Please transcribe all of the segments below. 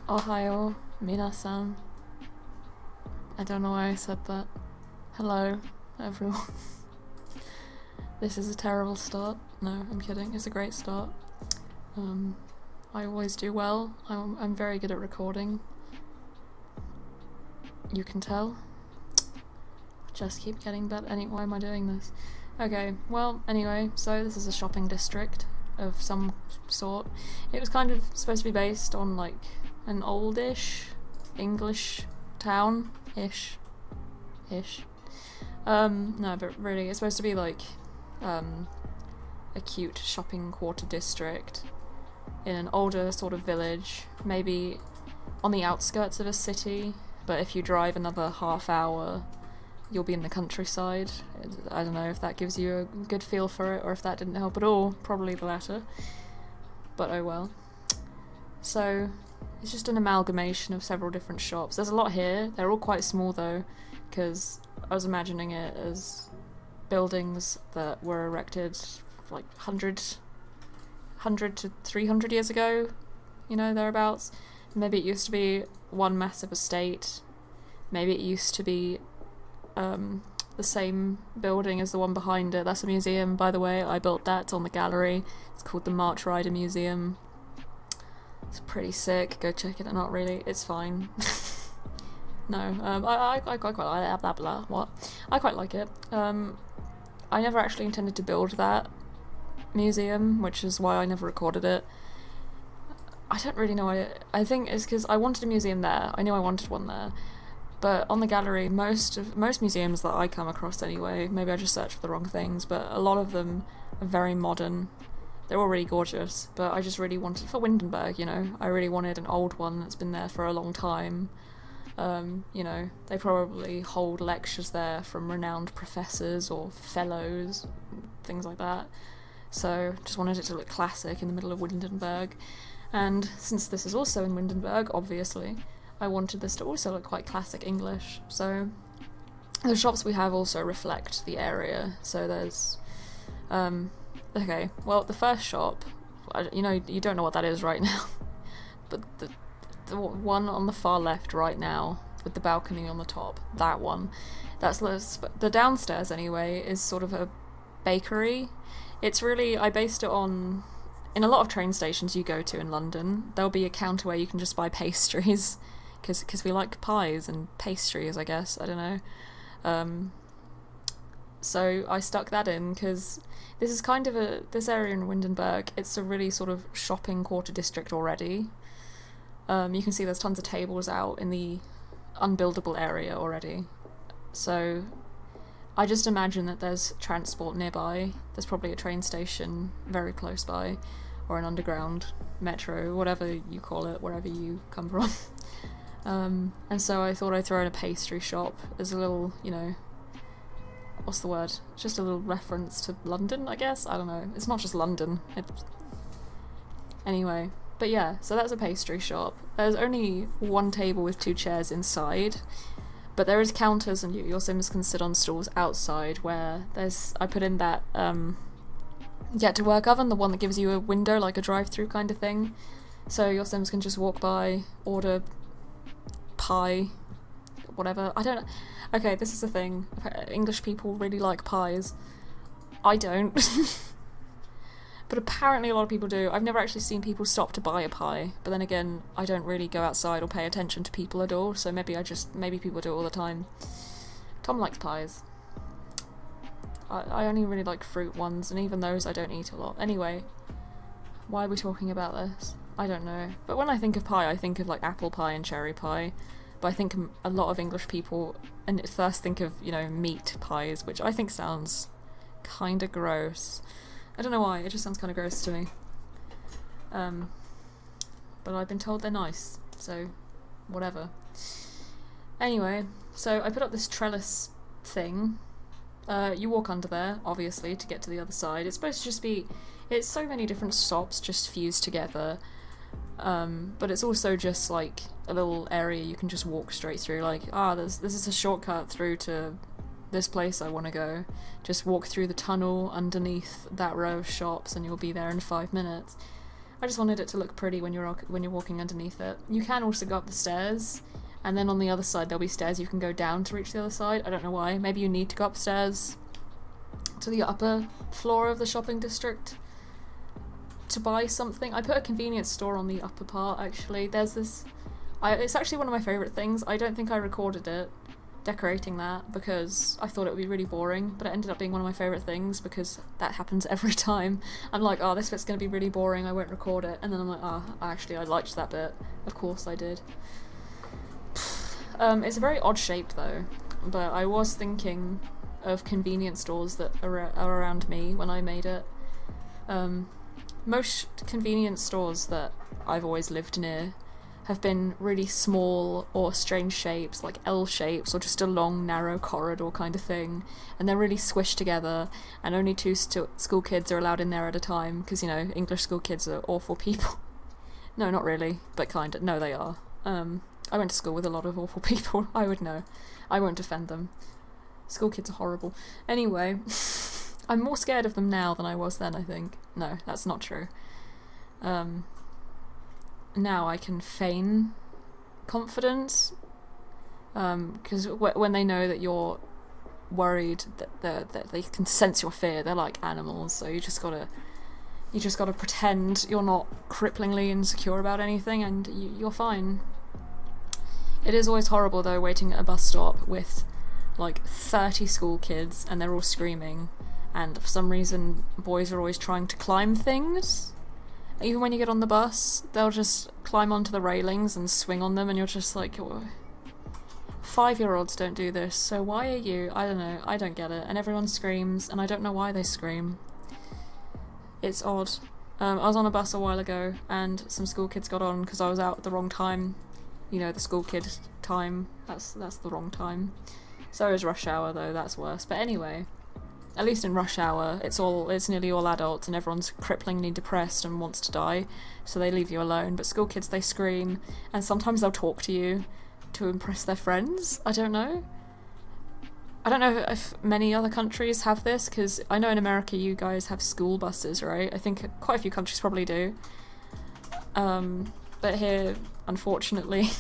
Ohayo, minasan. I don't know why I said that. Hello, everyone. This is a terrible start. No, I'm kidding. It's a great start. I always do well. I'm very good at recording. You can tell. Just keep getting better. Why am I doing this? Okay, well, anyway, so this is a shopping district of some sort. It was kind of supposed to be based on, like, an oldish English town-ish. No, but really, it's supposed to be, like, a cute shopping quarter district in an older sort of village, maybe on the outskirts of a city, but if you drive another half hour, you'll be in the countryside. I don't know if that gives you a good feel for it, or if that didn't help at all. Probably the latter. But oh well. So, it's just an amalgamation of several different shops. There's a lot here. They're all quite small though, because I was imagining it as buildings that were erected like 100 to 300 years ago, you know, thereabouts. Maybe it used to be one massive estate. Maybe it used to be the same building as the one behind it. That's a museum, by the way. I built that. It's on the gallery. It's called the March Rider Museum. It's pretty sick. Go check it. Not really. It's fine. No, I quite like blah blah. What? I quite like it. I never actually intended to build that museum, which is why I never recorded it. I don't really know why. I think it's because I wanted a museum there. I knew I wanted one there. But on the gallery, most museums that I come across anyway, maybe I just searched for the wrong things, but a lot of them are very modern. They're all really gorgeous, but I just really wanted, for Windenburg, you know, I really wanted an old one that's been there for a long time. You know, they probably hold lectures there from renowned professors or fellows, things like that. So just wanted it to look classic in the middle of Windenburg. And since this is also in Windenburg, obviously, I wanted this to also look quite classic English. So the shops we have also reflect the area. So there's, okay, well, the first shop, you know, you don't know what that is right now, but the one on the far left right now, with the balcony on the top, that one, that's the downstairs anyway, is sort of a bakery. It's really, I based it on, in a lot of train stations you go to in London, there'll be a counter where you can just buy pastries, because we like pies and pastries, I guess, I don't know. So I stuck that in, because this is kind of this area in Windenburg, it's a really sort of shopping quarter district already. You can see there's tons of tables out in the unbuildable area already. So I just imagine that there's transport nearby. There's probably a train station very close by, or an underground metro, whatever you call it, wherever you come from. And so I thought I'd throw in a pastry shop as a little, you know, what's the word? Just a little reference to London, I guess? I don't know. It's not just London. Anyway, but yeah, so that's a pastry shop. There's only one table with 2 chairs inside, but there is counters and your Sims can sit on stools outside where I put in that get to work oven, the one that gives you a window, like a drive-through kind of thing. So your Sims can just walk by, order pie, whatever. I don't know. Okay, this is the thing. English people really like pies. I don't. But apparently a lot of people do. I've never actually seen people stop to buy a pie, but then again, I don't really go outside or pay attention to people at all, so maybe people do it all the time. Tom likes pies. I only really like fruit ones, and even those I don't eat a lot. Anyway, why are we talking about this? I don't know. But when I think of pie, I think of like apple pie and cherry pie. But I think a lot of English people first think of, you know, meat pies, which I think sounds kinda gross. I don't know why, it just sounds kinda gross to me. But I've been told they're nice, so whatever. Anyway, so I put up this trellis thing. You walk under there, obviously, to get to the other side. It's supposed to just be... It's so many different shops just fused together. But it's also just like a little area you can just walk straight through, like, this is a shortcut through to this place I want to go. Just walk through the tunnel underneath that row of shops and you'll be there in 5 minutes. I just wanted it to look pretty when you're walking underneath it. You can also go up the stairs, and then on the other side there'll be stairs you can go down to reach the other side. I don't know why. Maybe you need to go upstairs to the upper floor of the shopping district to buy something. I put a convenience store on the upper part, actually. There's this... it's actually one of my favourite things. I don't think I recorded it, decorating that, because I thought it would be really boring, but it ended up being one of my favourite things because that happens every time. I'm like, oh, this bit's going to be really boring, I won't record it, and then I'm like, oh, actually I liked that bit. Of course I did. It's a very odd shape though, but I was thinking of convenience stores that are around me when I made it. Most convenience stores that I've always lived near have been really small or strange shapes, like L shapes, or just a long narrow corridor kind of thing, and they're really squished together, and only two school kids are allowed in there at a time, because, you know, English school kids are awful people. No, not really, but kinda. No, they are. I went to school with a lot of awful people. I would know. I won't defend them. School kids are horrible. Anyway, I'm more scared of them now than I was then, I think. No, that's not true. Now I can feign confidence, because when they know that you're worried, that they can sense your fear. They're like animals, so you just gotta pretend you're not cripplingly insecure about anything, and you're fine. It is always horrible though, waiting at a bus stop with like 30 school kids and they're all screaming, and for some reason boys are always trying to climb things. Even when you get on the bus, they'll just climb onto the railings and swing on them, and you're just like, 5-year-olds don't do this, so why are you? I don't know, I don't get it. And everyone screams, and I don't know why they scream. It's odd. I was on a bus a while ago, and some school kids got on because I was out at the wrong time. You know, the school kid time, that's the wrong time. So is rush hour though, that's worse. But anyway, at least in rush hour, it's nearly all adults and everyone's cripplingly depressed and wants to die, so they leave you alone. But school kids, they scream, and sometimes they'll talk to you to impress their friends. I don't know if many other countries have this, because I know in America you guys have school buses, right? I think quite a few countries probably do. But here, unfortunately,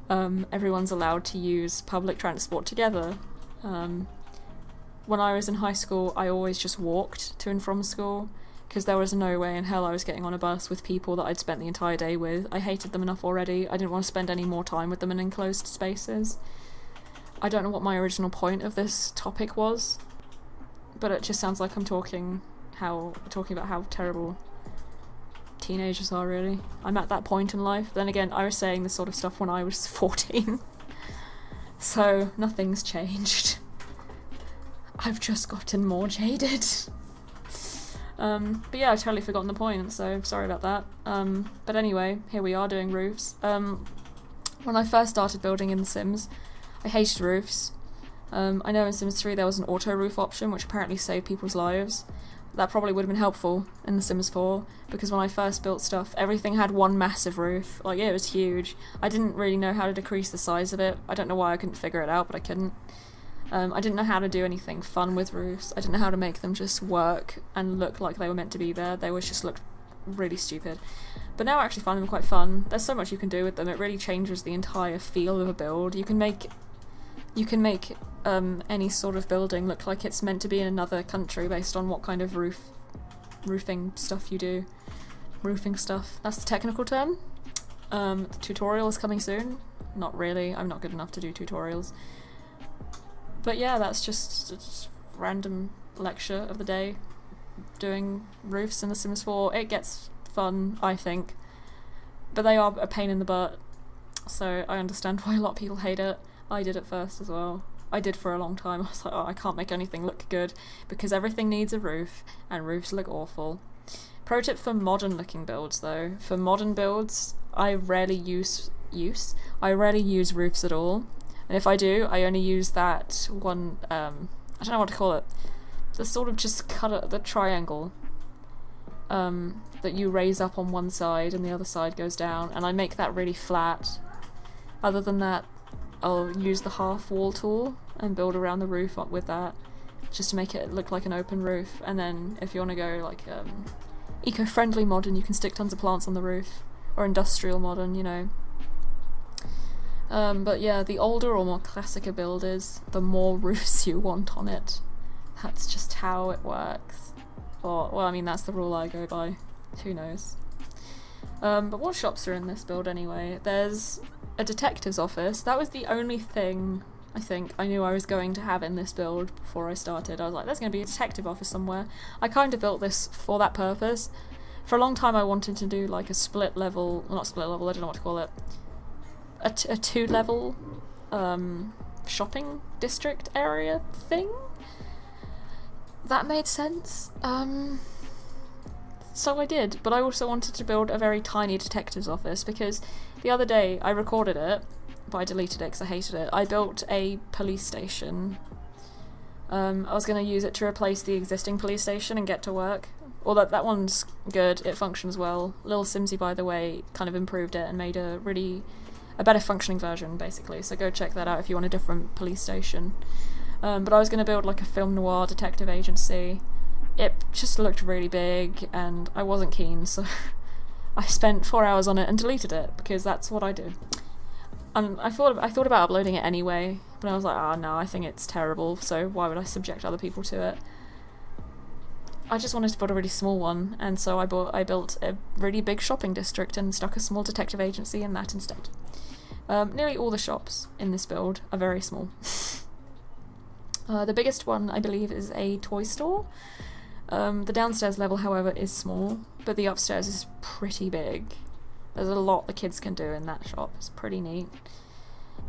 everyone's allowed to use public transport together. When I was in high school, I always just walked to and from school, because there was no way in hell I was getting on a bus with people that I'd spent the entire day with. I hated them enough already. I didn't want to spend any more time with them in enclosed spaces. I don't know what my original point of this topic was, but it just sounds like I'm talking about how terrible teenagers are, really. I'm at that point in life. Then again, I was saying this sort of stuff when I was 14. So, nothing's changed. I've just gotten more jaded. But yeah, I've totally forgotten the point, so sorry about that. But anyway, here we are doing roofs. When I first started building in The Sims, I hated roofs. I know in Sims 3 there was an auto roof option, which apparently saved people's lives. That probably would have been helpful in The Sims 4, because when I first built stuff, everything had one massive roof. Like, yeah, it was huge. I didn't really know how to decrease the size of it. I don't know why I couldn't figure it out, but I couldn't. I didn't know how to do anything fun with roofs. I didn't know how to make them just work and look like they were meant to be there. They always just looked really stupid. But now I actually find them quite fun. There's so much you can do with them. It really changes the entire feel of a build. You can make any sort of building look like it's meant to be in another country based on what kind of roofing stuff you do. Roofing stuff. That's the technical term. The tutorial is coming soon. Not really. I'm not good enough to do tutorials. But yeah, that's just a random lecture of the day. Doing roofs in The Sims 4. It gets fun, I think. But they are a pain in the butt. So I understand why a lot of people hate it. I did at first as well. I did for a long time. I was like, oh, I can't make anything look good because everything needs a roof and roofs look awful. Pro tip for modern looking builds though. For modern builds, I rarely use roofs at all. And if I do, I only use that one, I don't know what to call it. The sort of just cut the triangle that you raise up on one side and the other side goes down, and I make that really flat. Other than that, I'll use the half wall tool and build around the roof up with that, just to make it look like an open roof. And then if you want to go like eco-friendly modern, you can stick tons of plants on the roof, or industrial modern, you know. But yeah, the older or more classic a build is, the more roofs you want on it. That's just how it works. Or, well, I mean, that's the rule I go by. Who knows? But what shops are in this build anyway? There's a detective's office. That was the only thing I think I knew I was going to have in this build before I started. I was like, there's going to be a detective office somewhere. I kind of built this for that purpose. For a long time I wanted to do like a split level, well, not split level, I don't know what to call it. A two-level shopping district area thing? That made sense. So I did, but I also wanted to build a very tiny detective's office because the other day I recorded it, but I deleted it because I hated it. I built a police station. I was going to use it to replace the existing police station and get to work. Although that one's good, it functions well. Little Simsy, by the way, kind of improved it and made a better functioning version, basically, so go check that out if you want a different police station. But I was going to build like a film noir detective agency. It just looked really big, and I wasn't keen, so I spent 4 hours on it and deleted it, because that's what I do. And I thought about uploading it anyway, but I was like, oh no, I think it's terrible, so why would I subject other people to it? I just wanted to build a really small one, and so I built a really big shopping district and stuck a small detective agency in that instead. Nearly all the shops in this build are very small. The biggest one, I believe, is a toy store. The downstairs level, however, is small, but the upstairs is pretty big. There's a lot the kids can do in that shop. It's pretty neat.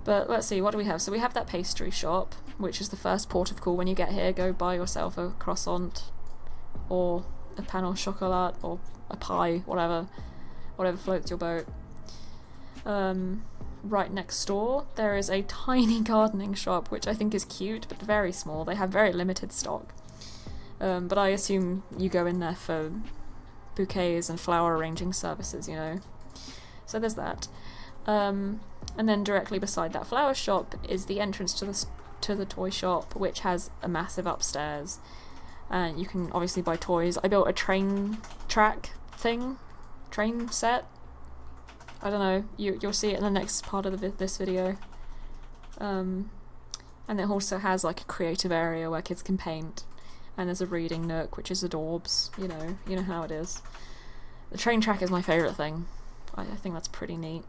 But let's see, what do we have? So we have that pastry shop, which is the first port of call when you get here. Go buy yourself a croissant, or a pain au chocolat, or a pie, whatever floats your boat. Right next door there is a tiny gardening shop, which I think is cute but very small. They have very limited stock, but I assume you go in there for bouquets and flower arranging services, you know. So there's that. And then directly beside that flower shop is the entrance to the toy shop, which has a massive upstairs, and you can obviously buy toys. I built a train track thing, train set. I don't know, you'll see it in the next part of this video. And it also has like a creative area where kids can paint, and there's a reading nook, which is adorbs, you know how it is. The train track is my favourite thing. I think that's pretty neat.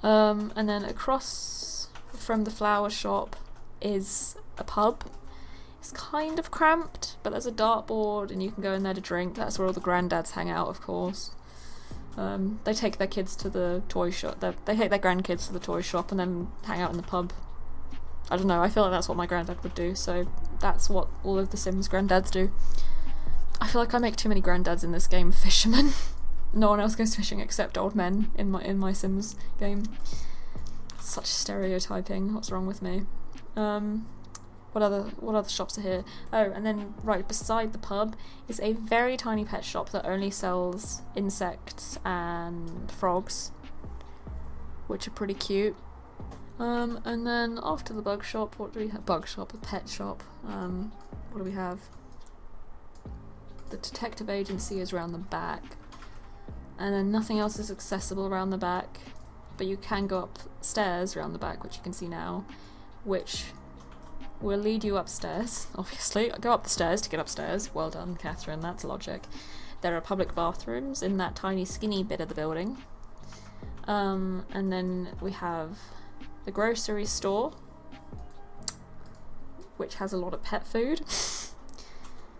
And then across from the flower shop is a pub. It's kind of cramped, but there's a dartboard and you can go in there to drink. That's where all the granddads hang out, of course. They take their kids to the toy shop. They take their grandkids to the toy shop and then hang out in the pub. I don't know, I feel like that's what my granddad would do, so that's what all of the Sims granddads do. I feel like I make too many granddads in this game fishermen. No one else goes fishing except old men in my Sims game. Such stereotyping, what's wrong with me? What other shops are here? Oh, and then right beside the pub is a very tiny pet shop that only sells insects and frogs, which are pretty cute. And then after the bug shop, what do we have? Bug shop, a pet shop. What do we have? The detective agency is around the back, and then nothing else is accessible around the back, but you can go upstairs around the back, which you can see now, which will lead you upstairs, obviously. Go up the stairs to get upstairs. Well done, Catherine, that's logic. There are public bathrooms in that tiny skinny bit of the building. And then we have the grocery store, which has a lot of pet food,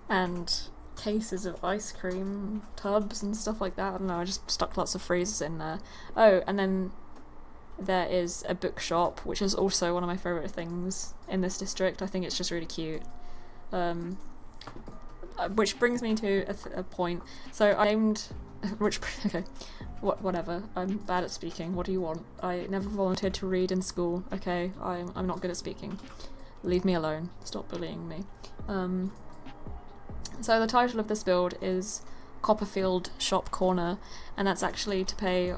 and cases of ice cream tubs and stuff like that. I don't know, I just stuck lots of freezers in there. Oh, and then there is a bookshop, which is also one of my favourite things in this district. I think it's just really cute. Which brings me to a point. So I aimed... okay, whatever. I'm bad at speaking. What do you want? I never volunteered to read in school. Okay, I'm not good at speaking. Leave me alone. Stop bullying me. So the title of this build is Copperfield Shop Corner, and that's actually to pay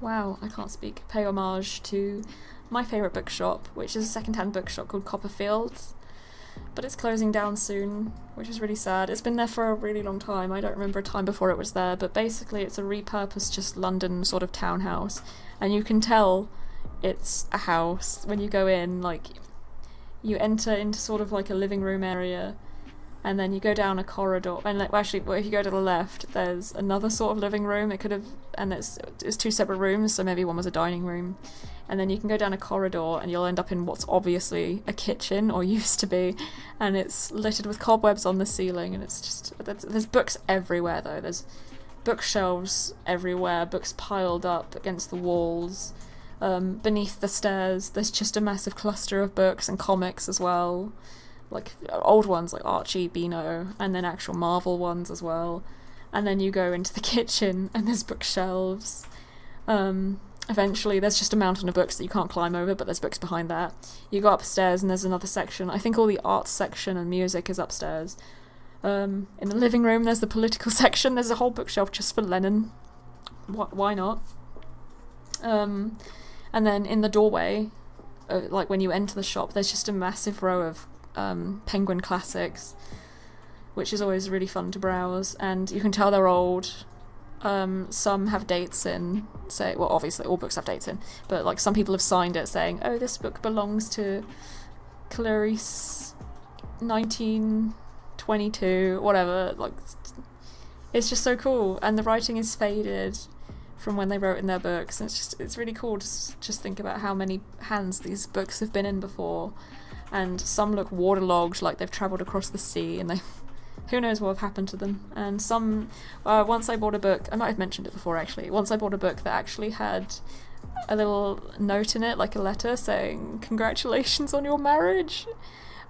wow, I can't speak. Pay homage to my favourite bookshop, which is a second-hand bookshop called Copperfield's, but it's closing down soon, which is really sad. It's been there for a really long time. I don't remember a time before it was there, but basically it's a repurposed just London sort of townhouse, and you can tell it's a house when you go in. Like, you enter into sort of like a living room area, and then you go down a corridor, and like, well, actually, well, if you go to the left, there's another sort of living room. It could have, and it's two separate rooms, so maybe one was a dining room. And then you can go down a corridor and you'll end up in what's obviously a kitchen, or used to be, and it's littered with cobwebs on the ceiling, and it's just, there's books everywhere though. There's bookshelves everywhere, books piled up against the walls. Beneath the stairs there's just a massive cluster of books and comics as well, like old ones like Archie, Beano, and then actual Marvel ones as well. And then you go into the kitchen and there's bookshelves. Eventually there's just a mountain of books that you can't climb over, but there's books behind that. You go upstairs and there's another section. I think all the arts section and music is upstairs. In the living room there's the political section. There's a whole bookshelf just for Lenin. Why not? And then in the doorway, like when you enter the shop, there's just a massive row of Penguin classics, which is always really fun to browse, and you can tell they're old. Some have dates in, say, well, obviously all books have dates in, but like some people have signed it saying, oh, this book belongs to Clarice 1922, whatever. Like, it's just so cool, and the writing is faded from when they wrote in their books, and it's really cool to just think about how many hands these books have been in before. And some look waterlogged, like they've travelled across the sea, and who knows what have happened to them. And some, once I bought a book, I might have mentioned it before actually, once I bought a book that actually had a little note in it, like a letter saying, congratulations on your marriage,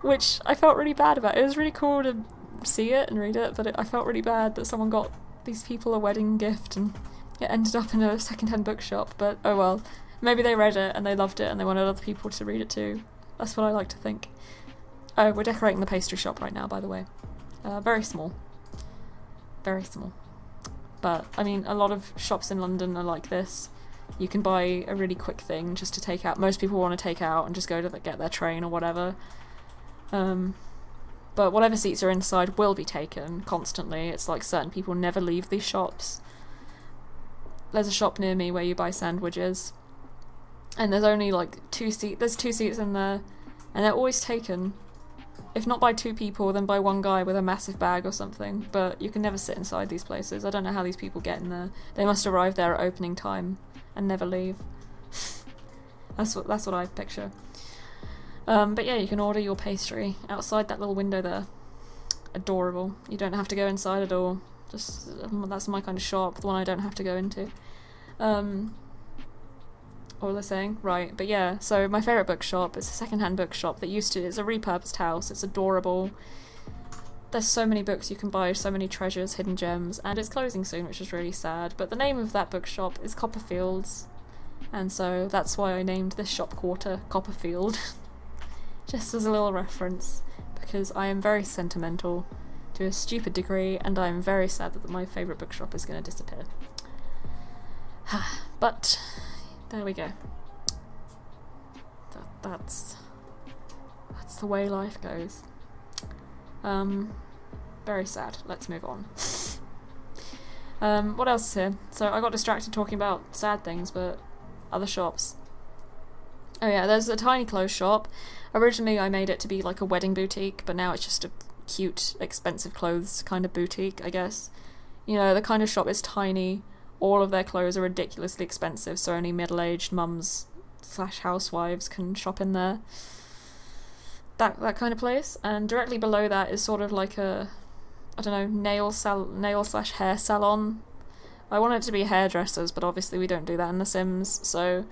which I felt really bad about. It was really cool to see it and read it, but I felt really bad that someone got these people a wedding gift and it ended up in a second-hand bookshop. But oh well, maybe they read it and they loved it and they wanted other people to read it too. That's what I like to think. Oh, we're decorating the pastry shop right now, by the way. Very small. Very small. But, I mean, a lot of shops in London are like this. You can buy a really quick thing just to take out. Most people want to take out and just go to get their train or whatever. But whatever seats are inside will be taken constantly. It's like certain people never leave these shops. There's a shop near me where you buy sandwiches, and there's only like there's two seats in there, and they're always taken. If not by two people, then by one guy with a massive bag or something. But you can never sit inside these places. I don't know how these people get in there. They must arrive there at opening time and never leave. That's what I picture. But yeah, you can order your pastry outside that little window there. Adorable. You don't have to go inside at all. Just that's my kind of shop, the one I don't have to go into. What was I saying? Right, but yeah, so my favourite bookshop is a second-hand bookshop that it's a repurposed house. It's adorable. There's so many books you can buy, so many treasures, hidden gems, and it's closing soon, which is really sad. But the name of that bookshop is Copperfields, and so that's why I named this shop quarter Copperfield. Just as a little reference, because I am very sentimental to a stupid degree, and I am very sad that my favourite bookshop is going to disappear. But there we go. That's the way life goes. Very sad. Let's move on. What else is here? So I got distracted talking about sad things, but other shops. Oh yeah, there's a tiny clothes shop. Originally I made it to be like a wedding boutique, but now it's just a cute, expensive clothes kind of boutique, I guess. You know, the kind of shop is tiny. All of their clothes are ridiculously expensive, so only middle-aged mums / housewives can shop in there. That kind of place. And directly below that is sort of like a, I don't know, nail / hair salon. I want it to be hairdressers, but obviously we don't do that in The Sims, so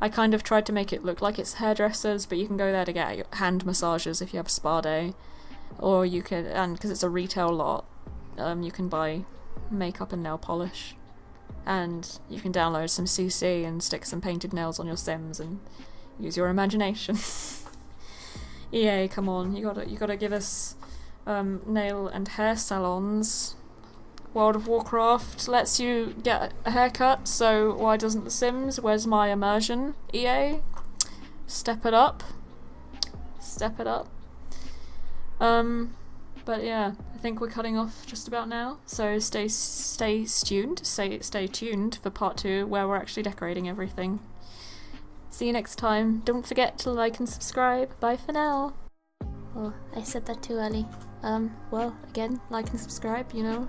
I kind of tried to make it look like it's hairdressers, but you can go there to get hand massages if you have a spa day. Or you could, and because it's a retail lot, you can buy makeup and nail polish. And you can download some CC and stick some painted nails on your Sims and use your imagination. EA, come on, you gotta give us nail and hair salons. World of Warcraft lets you get a haircut, so why doesn't The Sims? Where's my immersion? EA, step it up. Step it up. But yeah, I think we're cutting off just about now, so stay tuned for part 2 where we're actually decorating everything. See you next time. Don't forget to like and subscribe. Bye for now. Oh, I said that too early. Well, again, like and subscribe, you know.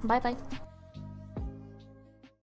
Bye bye.